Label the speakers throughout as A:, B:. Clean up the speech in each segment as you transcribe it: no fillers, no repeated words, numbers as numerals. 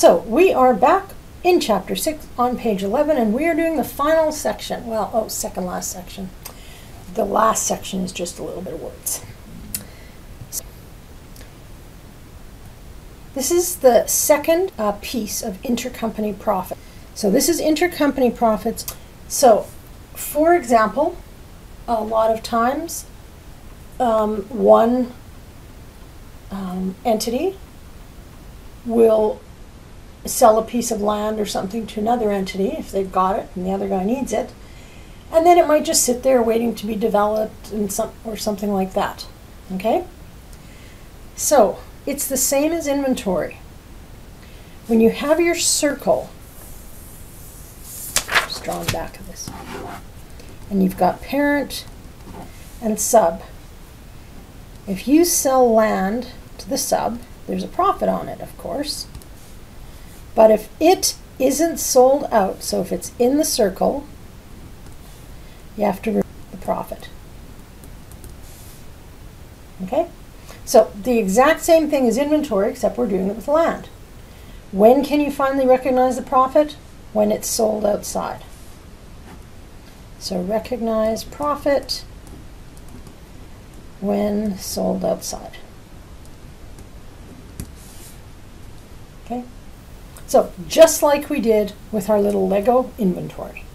A: So we are back in chapter 6 on page 11, and we are doing the final section. Well, second last section. The last section is just a little bit of words. This is the second piece of intercompany profit. So this is intercompany profits. So, for example, a lot of times one entity will sell a piece of land or something to another entity if they've got it and the other guy needs it, and then it might just sit there waiting to be developed and something like that. Okay? So it's the same as inventory. When you have your circle, just drawing back of this, and you've got parent and sub, if you sell land to the sub, there's a profit on it, of course. But if it isn't sold out, so if it's in the circle, you have to remove the profit. Okay? So the exact same thing as inventory, except we're doing it with land. When can you finally recognize the profit? When it's sold outside. So recognize profit when sold outside. Okay? So just like we did with our little Lego inventory.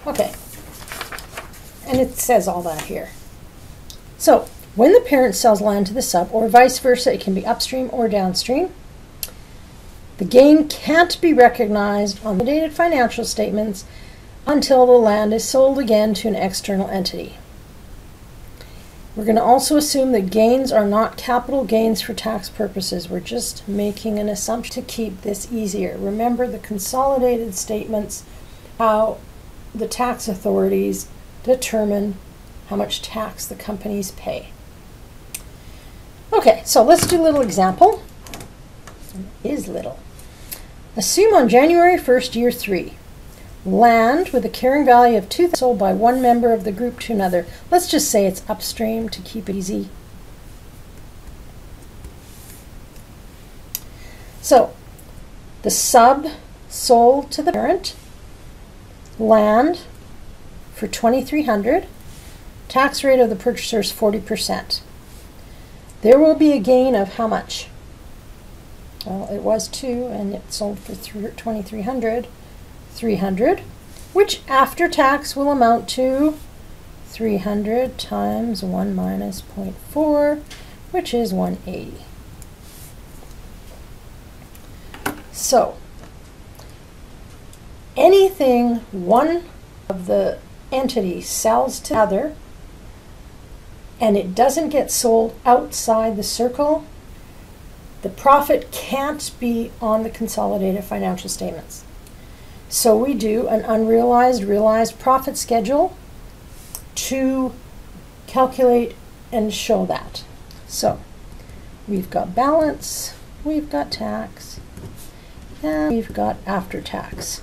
A: Okay, and it says all that here. So when the parent sells land to the sub, or vice versa, it can be upstream or downstream, the gain can't be recognized on the dated financial statements until the land is sold again to an external entity. We're going to also assume that gains are not capital gains for tax purposes. We're just making an assumption to keep this easier. Remember the consolidated statements, how the tax authorities determine how much tax the companies pay. Okay, so let's do a little example. It is little. Assume on January 1st, year 3, land with a carrying value of $2,000 sold by one member of the group to another. Let's just say it's upstream to keep it easy. So the sub sold to the parent land for $2,300. Tax rate of the purchaser is 40%. There will be a gain of how much? Well, it was 2 and it sold for $2,300. 300, which after tax will amount to 300 times 1 minus 0.4, which is 180. So anything one of the entities sells to the other and it doesn't get sold outside the circle, the profit can't be on the consolidated financial statements. So we do an unrealized, realized profit schedule to calculate and show that. So we've got balance, we've got tax, and we've got after tax.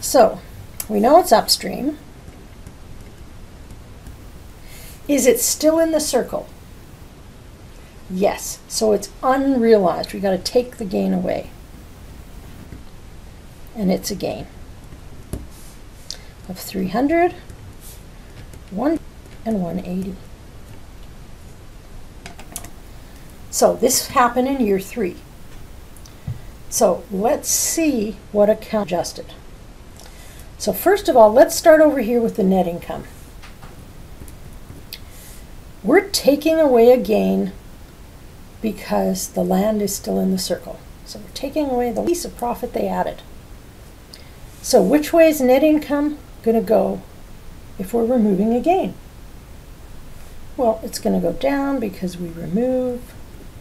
A: So we know it's upstream. Is it still in the circle? Yes. So it's unrealized. We've got to take the gain away. And it's a gain of 300, 1, and 180. So this happened in year 3. So let's see what account adjusted. So first of all, let's start over here with the net income. We're taking away a gain because the land is still in the circle. So we're taking away the piece of profit they added. So which way is net income going to go if we're removing a gain? Well, it's going to go down because we remove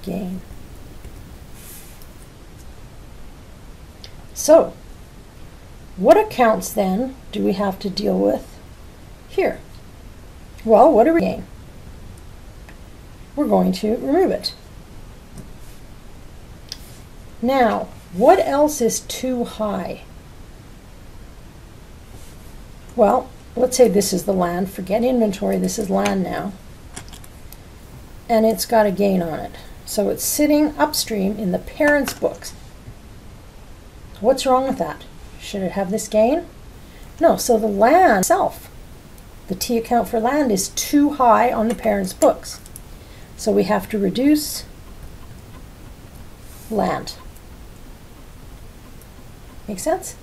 A: gain. So what accounts then do we have to deal with here? Well, what do we gain? We're going to remove it. Now, what else is too high? Well, let's say this is the land, forget inventory, this is land now, and it's got a gain on it. So it's sitting upstream in the parent's books. What's wrong with that? Should it have this gain? No, so the land itself, the T account for land, is too high on the parent's books. So we have to reduce land. Make sense?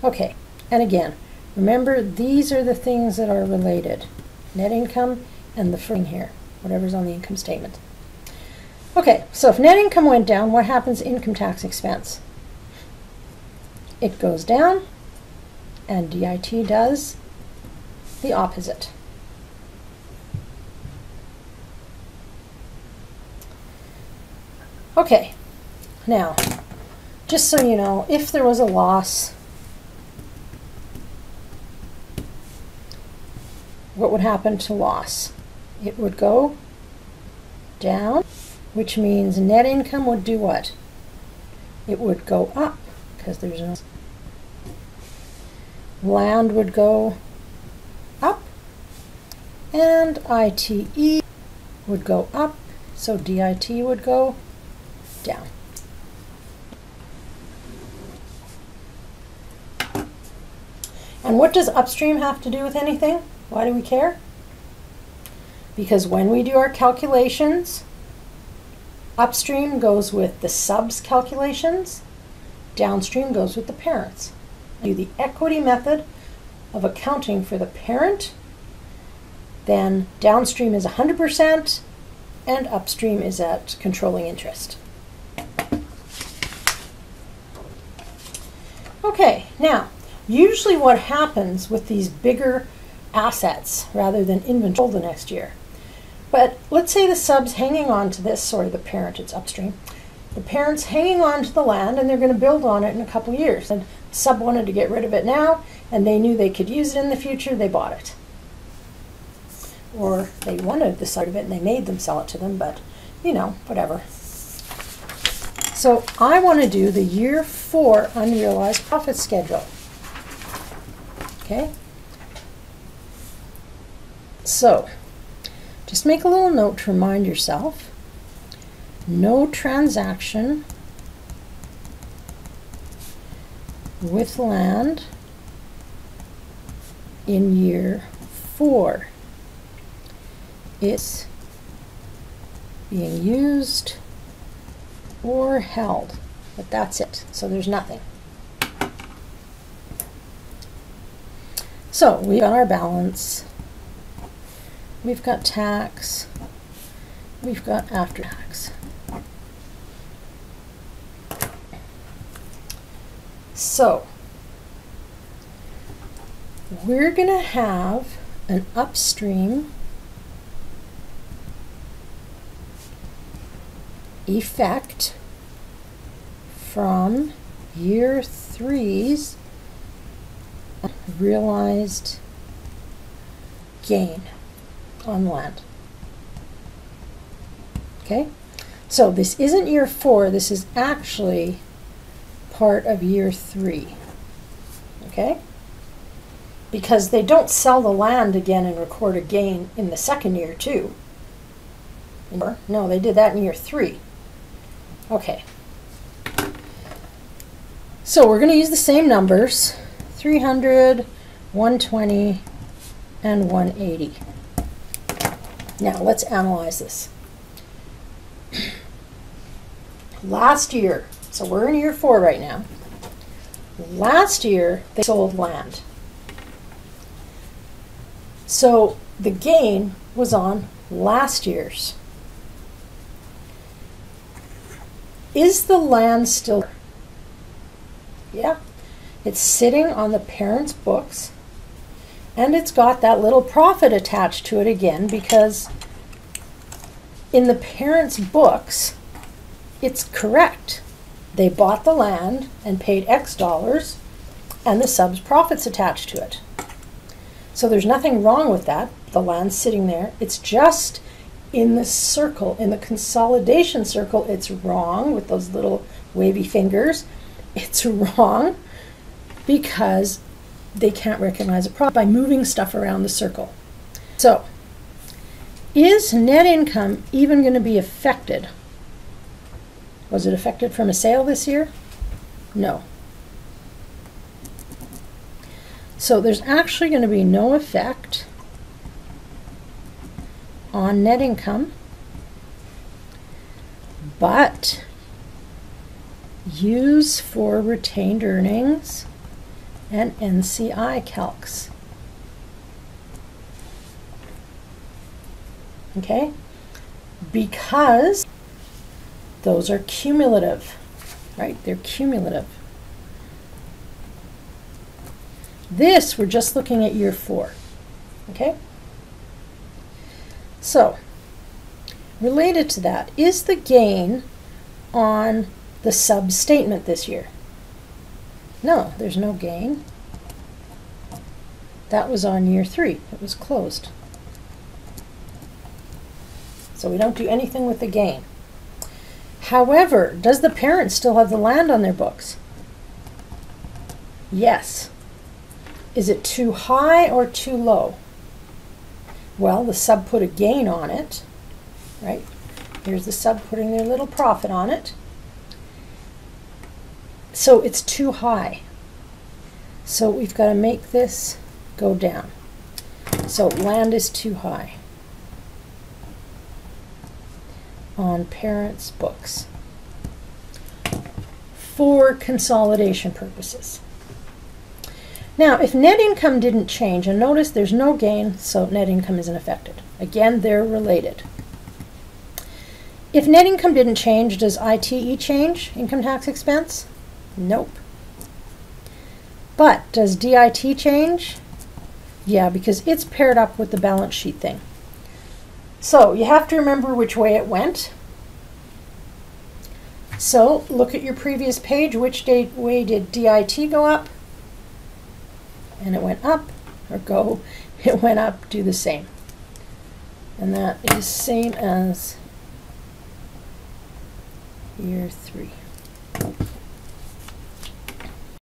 A: Okay, and again, remember these are the things that are related. Net income and the thing here, whatever's on the income statement. Okay, so if net income went down, what happens to income tax expense? It goes down, and DIT does the opposite. Okay, now, just so you know, if there was a loss, what would happen to loss? It would go down, which means net income would do what? It would go up, because there's no... Land would go up, and ITE would go up, so DIT would go down. And what does upstream have to do with anything? Why do we care? Because when we do our calculations, upstream goes with the subs calculations, downstream goes with the parents. Do the equity method of accounting for the parent, then downstream is 100% and upstream is at controlling interest. Okay, now usually what happens with these bigger assets rather than inventory the next year, but let's say the sub's hanging on to this, sorry, the parent, it's upstream. The parent's hanging on to the land and they're going to build on it in a couple of years. And the sub wanted to get rid of it now and they knew they could use it in the future, they bought it. Or they wanted the side of it and they made them sell it to them, but you know, whatever. So I want to do the year 4 unrealized profit schedule. Okay? So just make a little note to remind yourself. No transaction with land in year 4 is being used or held, but that's it. So there's nothing. So we've got our balance, we've got tax, we've got after tax. So we're going to have an upstream effect from year 3's realized gain on land. Okay, so this isn't year 4, this is actually part of year 3. Okay, because they don't sell the land again and record a gain in the second year too. No, they did that in year 3. Okay, so we're going to use the same numbers, 300, 120, and 180. Now let's analyze this. Last year, so we're in year 4 right now. Last year they sold land. So the gain was on last year's. Is the land still there? Yeah, it's sitting on the parent's books and it's got that little profit attached to it again because in the parent's books it's correct. They bought the land and paid X dollars and the sub's profits attached to it. So there's nothing wrong with that. The land's sitting there. It's just in the circle, in the consolidation circle, it's wrong with those little wavy fingers. It's wrong because they can't recognize a profit by moving stuff around the circle. So, is net income even going to be affected? Was it affected from a sale this year? No. So there's actually going to be no effect on net income, but use for retained earnings and NCI calcs. Okay? Because those are cumulative, right? They're cumulative. This, we're just looking at year 4, okay? So, related to that, is the gain on the sub-statement this year? No, there's no gain. That was on year 3. It was closed. So we don't do anything with the gain. However, does the parent still have the land on their books? Yes. Is it too high or too low? Well, the sub put a gain on it, right? Here's the sub putting their little profit on it. So it's too high. So we've got to make this go down. So land is too high on parents' books for consolidation purposes. Now, if net income didn't change, and notice there's no gain, so net income isn't affected. Again, they're related. If net income didn't change, does ITE change, income tax expense? Nope. But does DIT change? Yeah, because it's paired up with the balance sheet thing. So you have to remember which way it went. So look at your previous page. Which way did DIT go up? And it went up, or go, it went up, do the same. And that is same as year 3.